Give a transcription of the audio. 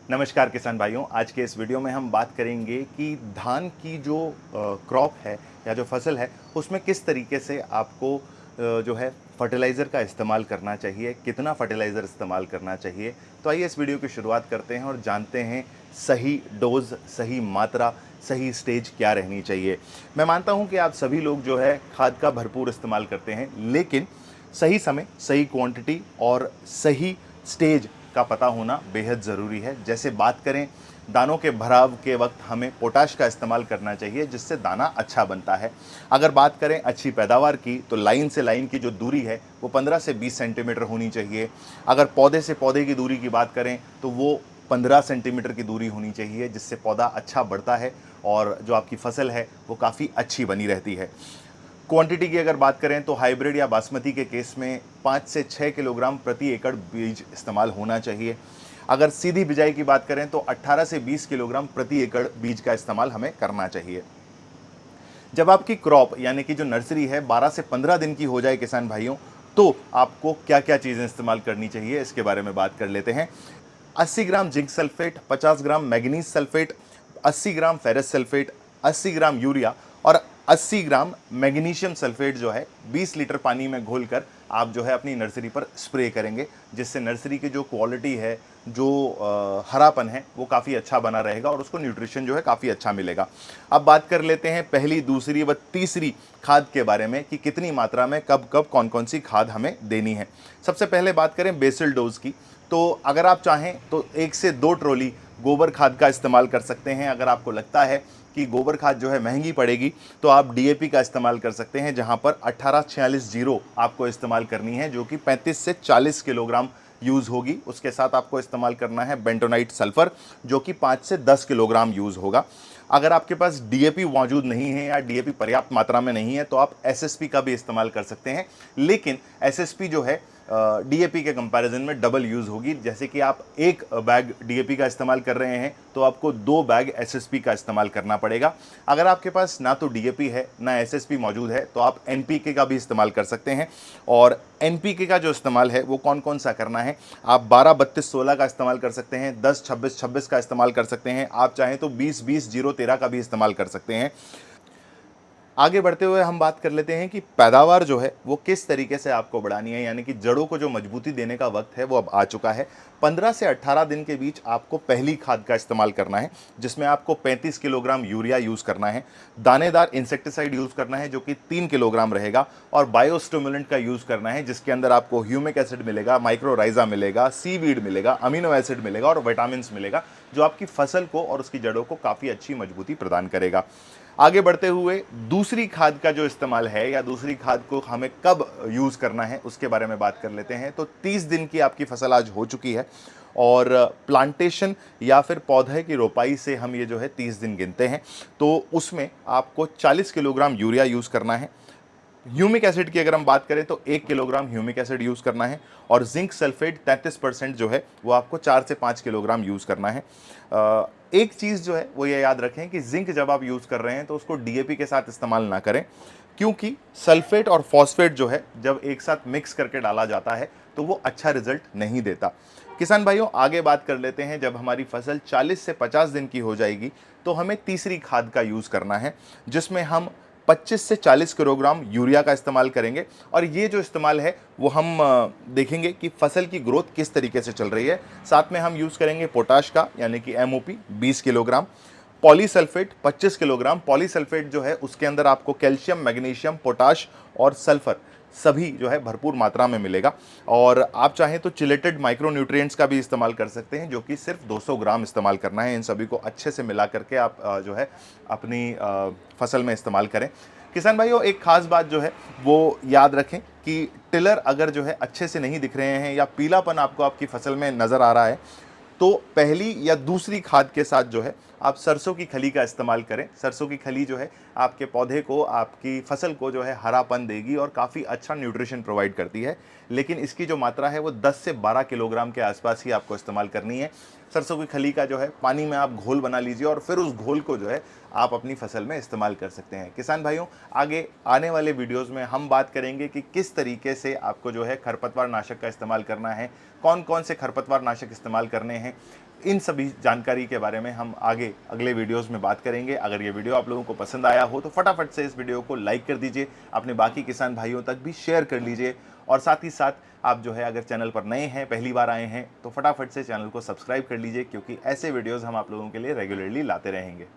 नमस्कार किसान भाइयों। आज के इस वीडियो में हम बात करेंगे कि धान की जो क्रॉप है या जो फसल है उसमें किस तरीके से आपको जो है फर्टिलाइज़र का इस्तेमाल करना चाहिए, कितना फर्टिलाइज़र इस्तेमाल करना चाहिए। तो आइए इस वीडियो की शुरुआत करते हैं और जानते हैं सही डोज़, सही मात्रा, सही स्टेज क्या रहनी चाहिए। मैं मानता हूं कि आप सभी लोग जो है खाद का भरपूर इस्तेमाल करते हैं, लेकिन सही समय, सही क्वांटिटी और सही स्टेज का पता होना बेहद ज़रूरी है। जैसे बात करें दानों के भराव के वक्त हमें पोटाश का इस्तेमाल करना चाहिए, जिससे दाना अच्छा बनता है। अगर बात करें अच्छी पैदावार की, तो लाइन से लाइन की जो दूरी है वो 15 से 20 सेंटीमीटर होनी चाहिए। अगर पौधे से पौधे की दूरी की बात करें तो वो 15 सेंटीमीटर की दूरी होनी चाहिए, जिससे पौधा अच्छा बढ़ता है और जो आपकी फसल है वो काफ़ी अच्छी बनी रहती है। क्वांटिटी की अगर बात करें तो हाइब्रिड या बासमती के केस में 5 से 6 किलोग्राम प्रति एकड़ बीज इस्तेमाल होना चाहिए। अगर सीधी बिजाई की बात करें तो 18 से 20 किलोग्राम प्रति एकड़ बीज का इस्तेमाल हमें करना चाहिए। जब आपकी क्रॉप यानी कि जो नर्सरी है 12 से 15 दिन की हो जाए किसान भाइयों, तो आपको क्या क्या चीज़ें इस्तेमाल करनी चाहिए इसके बारे में बात कर लेते हैं। 80 ग्राम जिंक सल्फेट, 50 ग्राम मैग्नीज सल्फेट, 80 ग्राम फेरस सल्फेट, 80 ग्राम यूरिया और 80 ग्राम मैग्नीशियम सल्फेट जो है 20 लीटर पानी में घोलकर आप जो है अपनी नर्सरी पर स्प्रे करेंगे, जिससे नर्सरी की जो क्वालिटी है, जो हरापन है वो काफ़ी अच्छा बना रहेगा और उसको न्यूट्रिशन जो है काफ़ी अच्छा मिलेगा। अब बात कर लेते हैं पहली, दूसरी व तीसरी खाद के बारे में कि कितनी मात्रा में कब कब कौन कौन सी खाद हमें देनी है। सबसे पहले बात करें बेसल डोज की, तो अगर आप चाहें तो 1 से 2 ट्रॉली गोबर खाद का इस्तेमाल कर सकते हैं। अगर आपको लगता है कि गोबर खाद जो है महंगी पड़ेगी, तो आप डीएपी का इस्तेमाल कर सकते हैं, जहां पर 1846 आपको इस्तेमाल करनी है, जो कि 35 से 40 किलोग्राम यूज़ होगी। उसके साथ आपको इस्तेमाल करना है बेंटोनाइट सल्फर, जो कि 5 से 10 किलोग्राम यूज़ होगा। अगर आपके पास डीएपी मौजूद नहीं है या डीएपी पर्याप्त मात्रा में नहीं है, तो आप एसएसपी का भी इस्तेमाल कर सकते हैं, लेकिन एसएसपी जो है डीएपी के कंपैरिजन में डबल यूज़ होगी। जैसे कि आप एक बैग डीएपी का इस्तेमाल कर रहे हैं, तो आपको 2 बैग एसएसपी का इस्तेमाल करना पड़ेगा। अगर आपके पास ना तो डीएपी है ना एसएसपी मौजूद है, तो आप एनपीके का भी इस्तेमाल कर सकते हैं। और एनपीके का जो इस्तेमाल है वो कौन कौन सा करना है, आप 12-32-16 का इस्तेमाल कर सकते हैं, 10-26-26 का इस्तेमाल कर सकते हैं, आप चाहें तो 20-20-0-13 का भी इस्तेमाल कर सकते हैं। आगे बढ़ते हुए हम बात कर लेते हैं कि पैदावार जो है वो किस तरीके से आपको बढ़ानी है, यानी कि जड़ों को जो मजबूती देने का वक्त है वो अब आ चुका है। 15 से 18 दिन के बीच आपको पहली खाद का इस्तेमाल करना है, जिसमें आपको 35 किलोग्राम यूरिया यूज़ करना है, दानेदार इंसेक्टिसाइड यूज़ करना है जो कि 3 किलोग्राम रहेगा, और बायोस्टिमुलेंट का यूज़ करना है, जिसके अंदर आपको ह्यूमिक एसिड मिलेगा, माइक्रोराइजा मिलेगा, सीवीड मिलेगा, अमीनो एसिड मिलेगा और विटामिन मिलेगा, जो आपकी फसल को और उसकी जड़ों को काफ़ी अच्छी मजबूती प्रदान करेगा। आगे बढ़ते हुए दूसरी खाद का जो इस्तेमाल है या दूसरी खाद को हमें कब यूज़ करना है उसके बारे में बात कर लेते हैं। तो 30 दिन की आपकी फसल आज हो चुकी है, और प्लांटेशन या फिर पौधे की रोपाई से हम ये जो है 30 दिन गिनते हैं, तो उसमें आपको 40 किलोग्राम यूरिया यूज़ करना है। ह्यूमिक एसिड की अगर हम बात करें तो 1 किलोग्राम ह्यूमिक एसिड यूज़ करना है, और जिंक सल्फेट 33% जो है वो आपको 4 से 5 किलोग्राम यूज़ करना है। एक चीज़ जो है वो ये याद रखें कि जिंक जब आप यूज़ कर रहे हैं तो उसको डीएपी के साथ इस्तेमाल ना करें, क्योंकि सल्फेट और फॉस्फेट जो है जब एक साथ मिक्स करके डाला जाता है तो वो अच्छा रिजल्ट नहीं देता। किसान भाइयों, आगे बात कर लेते हैं। जब हमारी फसल 40 से 50 दिन की हो जाएगी तो हमें तीसरी खाद का यूज़ करना है, जिसमें हम 25 से 40 किलोग्राम यूरिया का इस्तेमाल करेंगे। और ये जो इस्तेमाल है वो हम देखेंगे कि फसल की ग्रोथ किस तरीके से चल रही है। साथ में हम यूज़ करेंगे पोटाश का, यानी कि MOP 20 kilogram, polysulphate 25 kilogram. Polysulphate जो है उसके अंदर आपको कैल्शियम, मैग्नीशियम, पोटाश और सल्फर सभी जो है भरपूर मात्रा में मिलेगा। और आप चाहें तो चिलेटेड माइक्रो न्यूट्रिएंट्स का भी इस्तेमाल कर सकते हैं, जो कि सिर्फ 200 ग्राम इस्तेमाल करना है। इन सभी को अच्छे से मिला करके आप जो है अपनी फसल में इस्तेमाल करें। किसान भाइयों, एक खास बात जो है वो याद रखें कि टिलर अगर जो है अच्छे से नहीं दिख रहे हैं या पीलापन आपको आपकी फसल में नज़र आ रहा है, तो पहली या दूसरी खाद के साथ जो है आप सरसों की खली का इस्तेमाल करें। सरसों की खली जो है आपके पौधे को, आपकी फसल को जो है हरापन देगी और काफ़ी अच्छा न्यूट्रिशन प्रोवाइड करती है, लेकिन इसकी जो मात्रा है वो 10 से 12 किलोग्राम के आसपास ही आपको इस्तेमाल करनी है। सरसों की खली का जो है पानी में आप घोल बना लीजिए और फिर उस घोल को जो है आप अपनी फसल में इस्तेमाल कर सकते हैं। किसान भाइयों, आगे आने वाले वीडियोस में हम बात करेंगे कि किस तरीके से आपको जो है खरपतवार नाशक का इस्तेमाल करना है, कौन कौन से खरपतवार नाशक इस्तेमाल करने हैं, इन सभी जानकारी के बारे में हम आगे अगले वीडियोस में बात करेंगे। अगर ये वीडियो आप लोगों को पसंद आया हो तो फटाफट से इस वीडियो को लाइक कर दीजिए, अपने बाकी किसान भाइयों तक भी शेयर कर लीजिए, और साथ ही साथ आप जो है अगर चैनल पर नए हैं, पहली बार आए हैं, तो फटाफट से चैनल को सब्सक्राइब कर लीजिए, क्योंकि ऐसे वीडियोज़ हम आप लोगों के लिए रेगुलरली लाते रहेंगे।